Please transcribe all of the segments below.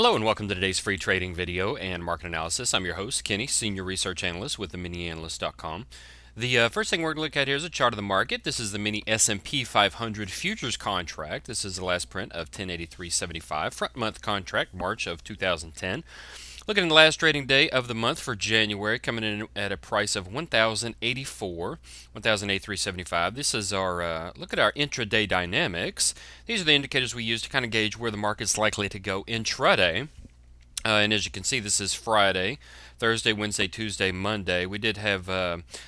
Hello and welcome to today's free trading video and market analysis. I'm your host, Kenny, Senior Research Analyst with the MiniAnalyst.com. The first thing we're going to look at here is a chart of the market. This is the mini S&P 500 futures contract. This is the last print of 1083.75, front month contract, March of 2010. Looking at the last trading day of the month for January, coming in at a price of 1,084, 1,083.75. This is our look at our intraday dynamics. These are the indicators we use to kind of gauge where the market's likely to go intraday. And as you can see, this is Friday, Thursday, Wednesday, Tuesday, Monday. We did have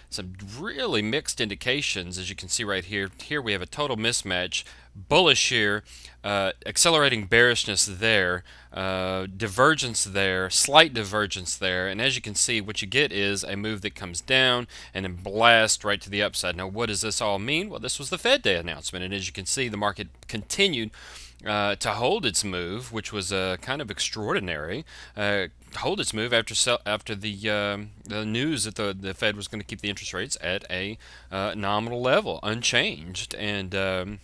some really mixed indications, as you can see right here. Here we have a total mismatch, bullish here, accelerating bearishness there, divergence there, slight divergence there, and as you can see, what you get is a move that comes down and then blast right to the upside. Now, what does this all mean? Well, this was the Fed Day announcement, and as you can see, the market continued to hold its move, which was kind of extraordinary. Hold its move after the news that the Fed was going to keep the interest rates at a nominal level, unchanged, and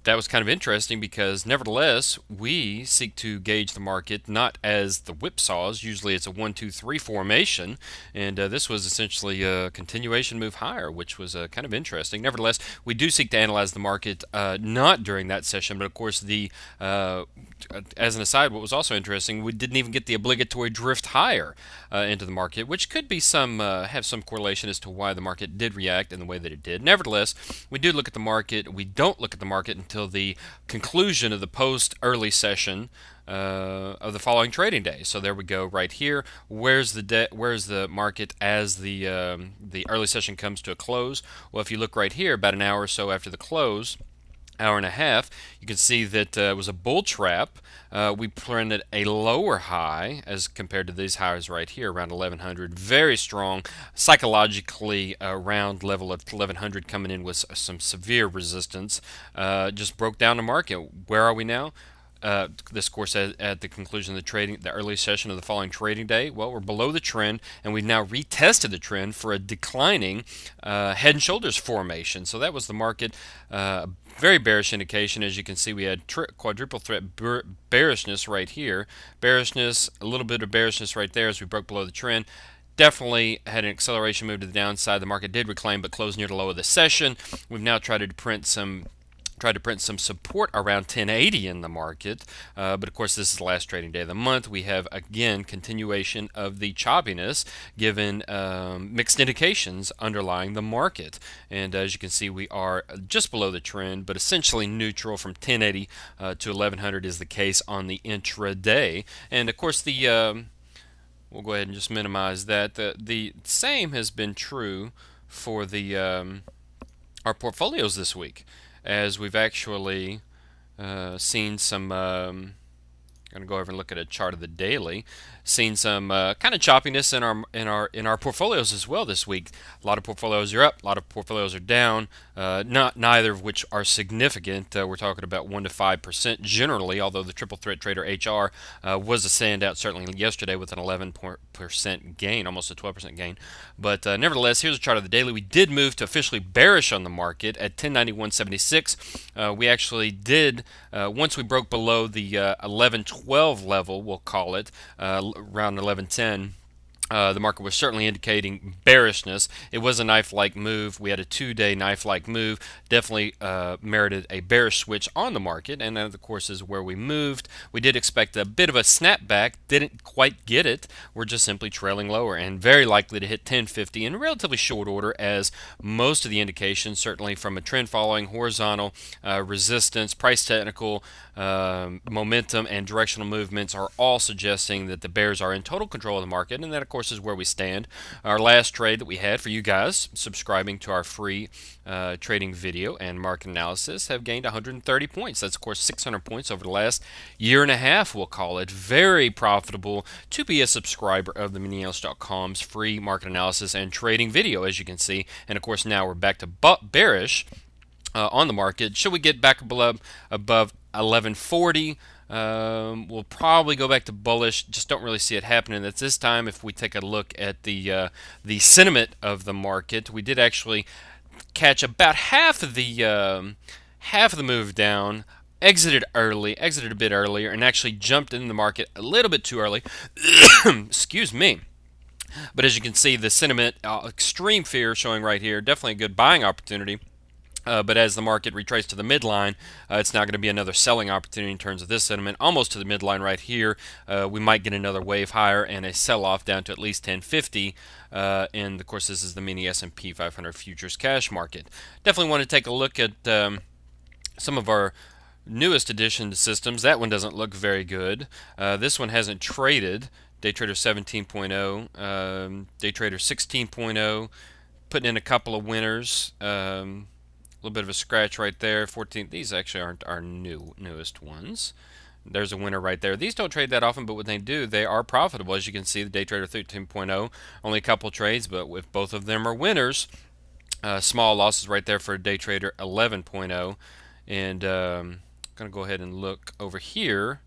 that was kind of interesting because nevertheless we seek to gauge the market not as the whipsaws. Usually it's a 1-2-3 formation, and this was essentially a continuation move higher, which was kind of interesting. Nevertheless, we do seek to analyze the market not during that session, but of course as an aside, what was also interesting, we didn't even get the obligatory drift higher into the market, which could be have some correlation as to why the market did react in the way that it did. Nevertheless, we do look at the market. We don't look at the market until the conclusion of the post-early session of the following trading day. So there we go, right here. Where's the market as the early session comes to a close? Well, if you look right here, about an hour or so after the close, hour and a half, you can see that it was a bull trap. We printed a lower high as compared to these highs right here, around 1100. Very strong, psychologically around level of 1100, coming in with some severe resistance. Just broke down the market. Where are we now? This course at the conclusion of the early session of the following trading day. Well, we're below the trend, and we've now retested the trend for a declining head and shoulders formation. So that was the market. Very bearish indication. As you can see, we had quadruple threat bearishness right here. Bearishness, a little bit of bearishness right there as we broke below the trend. Definitely had an acceleration move to the downside. The market did reclaim, but closed near the low of the session. We've now tried to print some support around 1080 in the market, but of course this is the last trading day of the month. We have again continuation of the choppiness given mixed indications underlying the market, and as you can see, we are just below the trend but essentially neutral. From 1080 to 1100 is the case on the intraday, and of course we'll go ahead and just minimize that. The same has been true for the our portfolios this week, as we've actually seen some. Going to go over and look at a chart of the daily. Seen some kind of choppiness in our portfolios as well this week. A lot of portfolios are up, a lot of portfolios are down. Neither of which are significant. We're talking about 1 to 5% generally. Although the triple threat trader HR was a standout certainly yesterday with an 11% gain, almost a 12% gain. But nevertheless, here's a chart of the daily. We did move to officially bearish on the market at 1091.76. We actually did once we broke below the 1112 level, we'll call it, around 1110. The market was certainly indicating bearishness. It was a knife-like move. We had a 2-day knife-like move. Definitely merited a bearish switch on the market, and that, of course, is where we moved. We did expect a bit of a snapback. Didn't quite get it. We're just simply trailing lower and very likely to hit 1050 in relatively short order, as most of the indications, certainly from a trend-following, horizontal resistance, price technical, momentum, and directional movements are all suggesting that the bears are in total control of the market, and that, of course, is where we stand. Our last trade that we had for you guys subscribing to our free trading video and market analysis have gained 130 points. That's, of course, 600 points over the last year and a half, we'll call it. Very profitable to be a subscriber of the MiniAnalyst.com's free market analysis and trading video, as you can see. And, of course, now we're back to bearish on the market. Should we get back above 1140? We'll probably go back to bullish. Just don't really see it happening. That's this time. If we take a look at the sentiment of the market, we did actually catch about half of the move down exited early, exited a bit earlier, and actually jumped in the market a little bit too early. Excuse me. But as you can see, the sentiment, extreme fear showing right here, definitely a good buying opportunity. But as the market retraced to the midline, it's now going to be another selling opportunity in terms of this sentiment, almost to the midline right here. We might get another wave higher and a sell-off down to at least 1050. And of course, this is the mini S&P 500 futures cash market. Definitely want to take a look at some of our newest addition to systems. That one doesn't look very good. This one hasn't traded. Day Trader 17.0, Day Trader 16.0, putting in a couple of winners. A little bit of a scratch right there. 14. These actually aren't our newest ones. There's a winner right there. These don't trade that often, but when they do, they are profitable. As you can see, the Day Trader 13.0, only a couple trades, but if both of them are winners, small losses right there for Day Trader 11.0. And I'm going to go ahead and look over here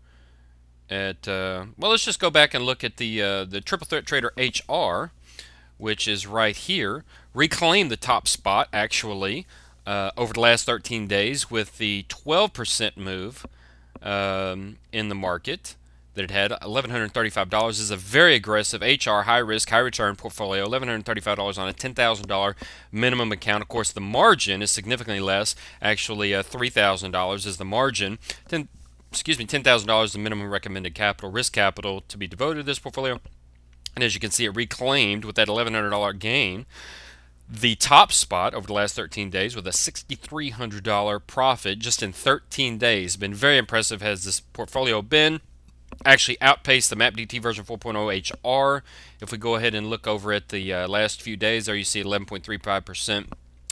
at, well, let's just go back and look at the Triple Threat Trader HR, which is right here. Reclaimed the top spot, actually, over the last 13 days with the 12% move in the market that it had. $1,135 is a very aggressive HR, high risk, high return portfolio. $1,135 on a $10,000 minimum account. Of course, the margin is significantly less. Actually, $3,000 is the margin. $10,000 is the minimum recommended capital, risk capital to be devoted to this portfolio. And as you can see, it reclaimed with that $1,100 gain the top spot over the last 13 days with a $6,300 profit just in 13 days. Been very impressive has this portfolio been. Actually outpaced the MapDT version 4.0 HR. If we go ahead and look over at the last few days, there you see 11.35%.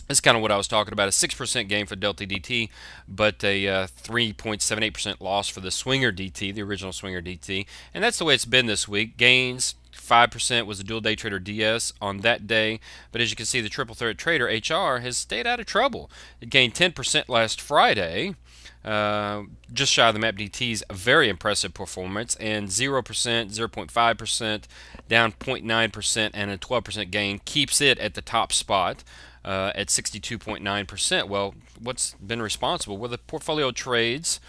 That's kind of what I was talking about, a 6% gain for Delta DT, but a 3.78% loss for the Swinger DT, the original Swinger DT. And that's the way it's been this week. Gains, 5% was the Dual Day Trader DS on that day. But as you can see, the Triple Threat Trader HR has stayed out of trouble. It gained 10% last Friday. Just shy of the MapDT's very impressive performance, and 0%, 0.5%, down 0.9%, and a 12% gain keeps it at the top spot. At 62.9%. Well, what's been responsible? Well, the portfolio trades,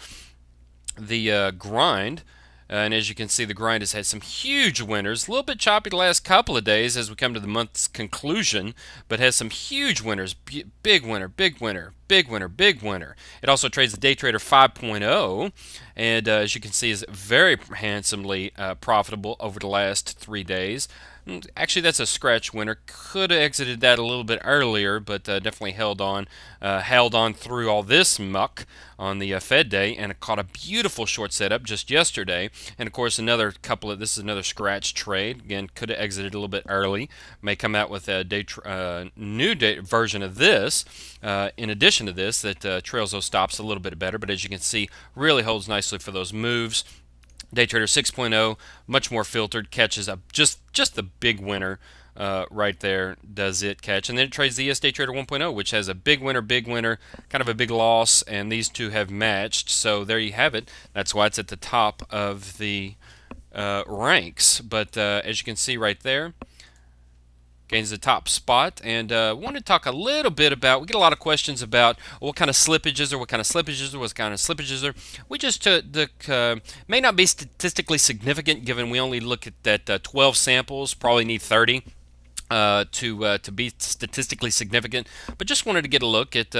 the grind, and as you can see, the grind has had some huge winners. A little bit choppy the last couple of days as we come to the month's conclusion, but has some huge winners. Big winner, big winner, big winner, big winner. It also trades the Day Trader 5.0, and as you can see, is very handsomely profitable over the last 3 days. Actually, that's a scratch winner. Could have exited that a little bit earlier, but definitely held on through all this muck on the Fed day, and caught a beautiful short setup just yesterday. And of course, this is another scratch trade. Again, could have exited a little bit early. May come out with a new version of this. In addition to this, that trails those stops a little bit better. But as you can see, really holds nicely for those moves. Day Trader 6.0, much more filtered, catches up just the big winner right there, does it catch. And then it trades the ES Day Trader 1.0, which has a big winner, kind of a big loss, and these two have matched. So there you have it. That's why it's at the top of the ranks. But as you can see right there, gains the top spot. And I want to talk a little bit about, we get a lot of questions about what kind of slippage is there, what kind of slippage is there, what kind of slippage is there. We just may not be statistically significant given we only look at that 12 samples, probably need 30 to be statistically significant, but just wanted to get a look at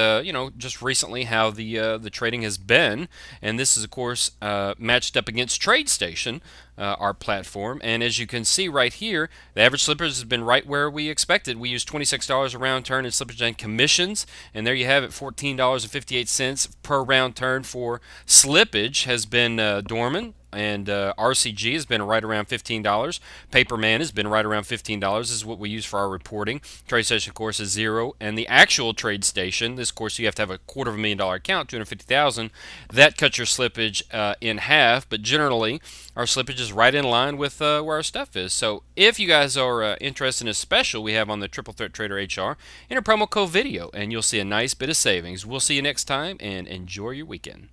just recently how the trading has been. And this is of course matched up against TradeStation, our platform, and as you can see right here, the average slippage has been right where we expected. We used $26 a round turn in slippage and commissions, and there you have it, $14.58 per round turn for slippage has been dormant. And RCG has been right around $15. Paperman has been right around $15. This is what we use for our reporting. TradeStation, of course, is 0. And the actual TradeStation, this, of course, you have to have a $250,000 account, $250,000. That cuts your slippage in half. But generally, our slippage is right in line with where our stuff is. So if you guys are interested in a special we have on the Triple Threat Trader HR, enter promo code VIDEO, and you'll see a nice bit of savings. We'll see you next time, and enjoy your weekend.